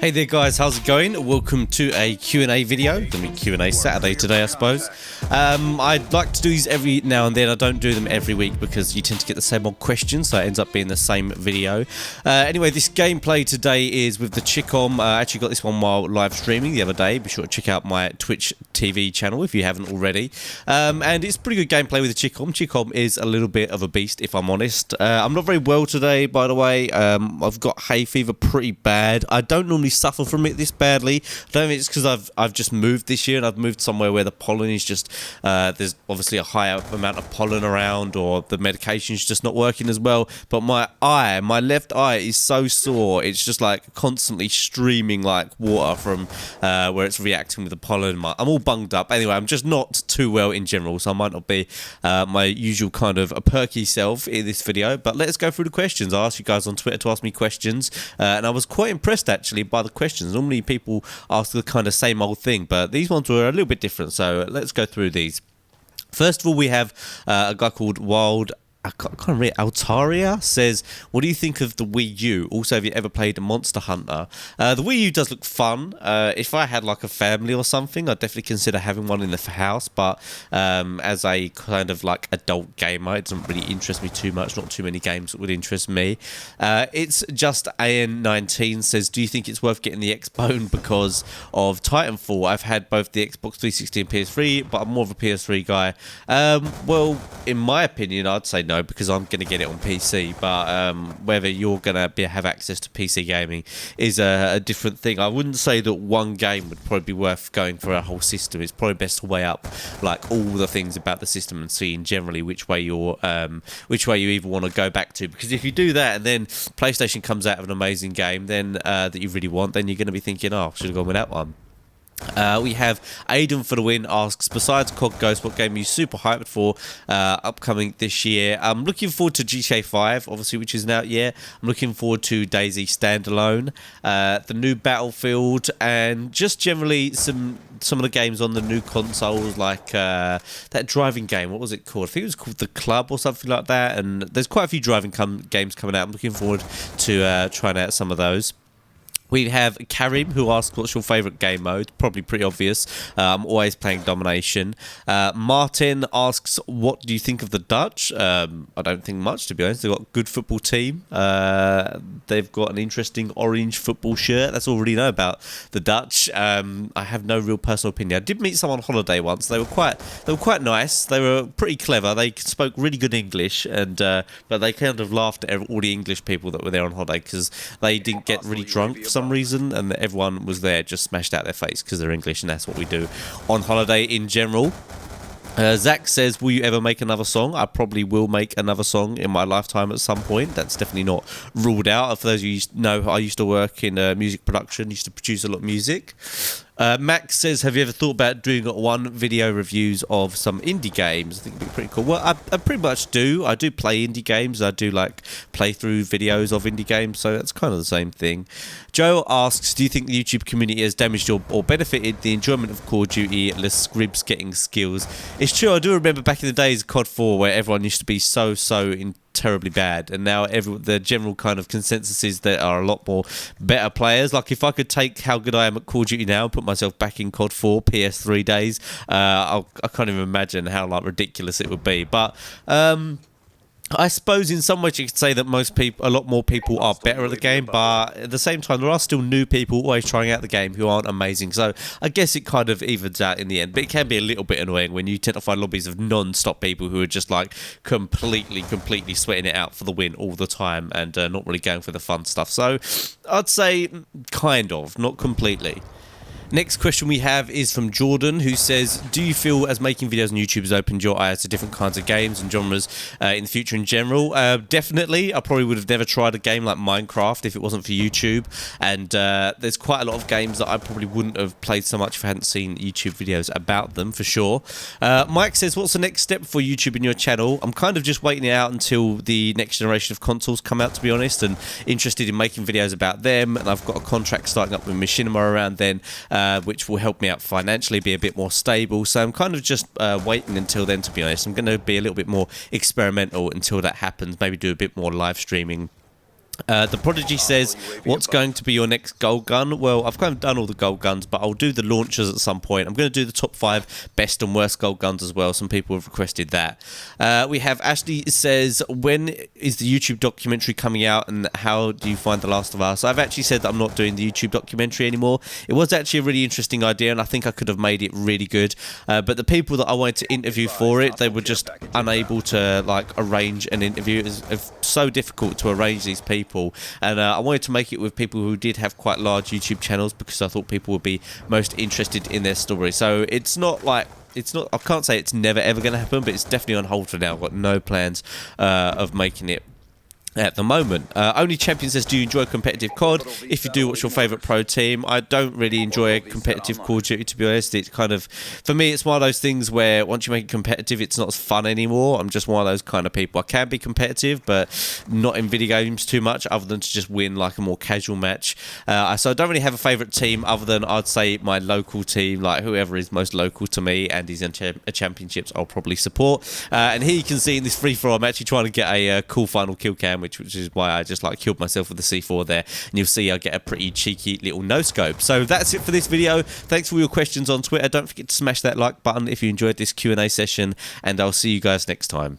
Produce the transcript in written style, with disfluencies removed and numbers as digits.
Hey there guys, how's it going? Welcome to a Q&A video. Gonna be Q&A Saturday today, I suppose. I'd like to do these every now and then. I don't do them every week because you tend to get the same old questions, so it ends up being the same video. Anyway, this gameplay today is with the CHICOM. I actually got this one while live streaming the other day. Be sure to check out my Twitch TV channel if you haven't already. And it's pretty good gameplay with the CHICOM. CHICOM is a little bit of a beast, if I'm honest. I'm not very well today, by the way. I've got hay fever pretty bad. I don't normally suffer from it this badly. I don't think it's because I've just moved this year and I've moved somewhere where the pollen is just there's obviously a higher amount of pollen around, or the medication's just not working as well. But my left eye is so sore. It's just like constantly streaming like water from where it's reacting with the pollen. I'm all bunged up. Anyway, I'm just not too well in general, so I might not be my usual kind of a perky self in this video. But let's go through the questions. I asked you guys on Twitter to ask me questions, and I was quite impressed actually by the questions. Normally people ask the kind of same old thing, but these ones were a little bit different, so let's go through these. First of all, we have a guy called I can't read. Altaria says, what do you think of the Wii U? Also, have you ever played Monster Hunter? The Wii U does look fun. If I had like a family or something, I'd definitely consider having one in the house. But as a kind of like adult gamer, it doesn't really interest me too much. Not too many games that would interest me. It's just AN19 says, do you think it's worth getting the Xbone because of Titanfall? I've had both the Xbox 360 and PS3, but I'm more of a PS3 guy. Well, in my opinion, I'd say no, because I'm going to get it on PC, but whether you're going to have access to PC gaming is a different thing. I wouldn't say that one game would probably be worth going for a whole system. It's probably best to weigh up like all the things about the system and seeing generally which way you either want to go back to, because if you do that and then PlayStation comes out of an amazing game then that you really want, then you're going to be thinking, oh, should have gone with that one. We have Aiden for the win asks, besides COD Ghost, what game are you super hyped for upcoming this year? I'm looking forward to GTA 5, obviously, which isn't out yet. I'm looking forward to Daisy Standalone, the new Battlefield, and just generally some of the games on the new consoles, like that driving game. What was it called? I think it was called The Club or something like that. And there's quite a few driving games coming out. I'm looking forward to trying out some of those. We have Karim, who asks, what's your favourite game mode? Probably pretty obvious. I'm always playing Domination. Martin asks, what do you think of the Dutch? I don't think much, to be honest. They've got a good football team. They've got an interesting orange football shirt. That's all I really know about the Dutch. I have no real personal opinion. I did meet someone on holiday once. They were quite nice. They were pretty clever. They spoke really good English, and but they kind of laughed at all the English people that were there on holiday because they didn't get really drunk for some reason, and everyone was there just smashed out their face because they're English, and that's what we do on holiday in general. Zach says, will you ever make another song? I probably will make another song in my lifetime at some point. That's definitely not ruled out. For those of you who know, I used to work in music production, used to produce a lot of music. Max says, have you ever thought about doing one video reviews of some indie games? I think it'd be pretty cool. Well, I pretty much do. I do play indie games. I do like playthrough videos of indie games, so that's kind of the same thing. Joe asks, do you think the YouTube community has damaged or benefited the enjoyment of Call of Duty less scribs getting skills? It's true. I do remember back in the days of COD 4 where everyone used to be so terribly bad, and now the general kind of consensus is there are a lot more better players. Like, if I could take how good I am at Call of Duty now and put myself back in COD 4 PS3 days, I can't even imagine how like ridiculous it would be. But I suppose in some ways you could say that a lot more people are better at the game, but at the same time there are still new people always trying out the game who aren't amazing. So I guess it kind of evens out in the end, but it can be a little bit annoying when you tend to find lobbies of non-stop people who are just like completely sweating it out for the win all the time and not really going for the fun stuff. So I'd say kind of, not completely. Next question we have is from Jordan, who says, do you feel as making videos on YouTube has opened your eyes to different kinds of games and genres in the future in general? Definitely. I probably would have never tried a game like Minecraft if it wasn't for YouTube, and there's quite a lot of games that I probably wouldn't have played so much if I hadn't seen YouTube videos about them, for sure. Mike says, what's the next step for YouTube in your channel? I'm kind of just waiting it out until the next generation of consoles come out, to be honest, and interested in making videos about them, and I've got a contract starting up with Machinima around then, which will help me out financially, be a bit more stable. So I'm kind of just waiting until then, to be honest. I'm going to be a little bit more experimental until that happens, maybe do a bit more live streaming The Prodigy says, what's going to be your next gold gun? Well, I've kind of done all the gold guns, but I'll do the launchers at some point. I'm going to do the top 5 best and worst gold guns as well. Some people have requested that. We have Ashley says, when is the YouTube documentary coming out and how do you find The Last of Us? I've actually said that I'm not doing the YouTube documentary anymore. It was actually a really interesting idea and I think I could have made it really good. But the people that I wanted to interview for it, they were just unable to like arrange an interview. It's so difficult to arrange these people. And I wanted to make it with people who did have quite large YouTube channels because I thought people would be most interested in their story. So it's not like, I can't say it's never ever going to happen, but it's definitely on hold for now. I've got no plans of making it at the moment. Only Champion says, do you enjoy competitive COD? If you do, what's your favourite pro team? I don't really enjoy competitive Call of Duty, to be honest. It's kind of, for me, it's one of those things where once you make it competitive, it's not as fun anymore. I'm just one of those kind of people. I can be competitive, but not in video games too much, other than to just win like a more casual match. So I don't really have a favourite team other than I'd say my local team, like whoever is most local to me and is in championships, I'll probably support. And here you can see in this free-for-all, I'm actually trying to get a cool final kill cam, which is why I just like killed myself with the C4 there, and you'll see I get a pretty cheeky little no scope. So that's it for this video. Thanks for all your questions on Twitter. Don't forget to smash that like button if you enjoyed this Q&A session, and I'll see you guys next time.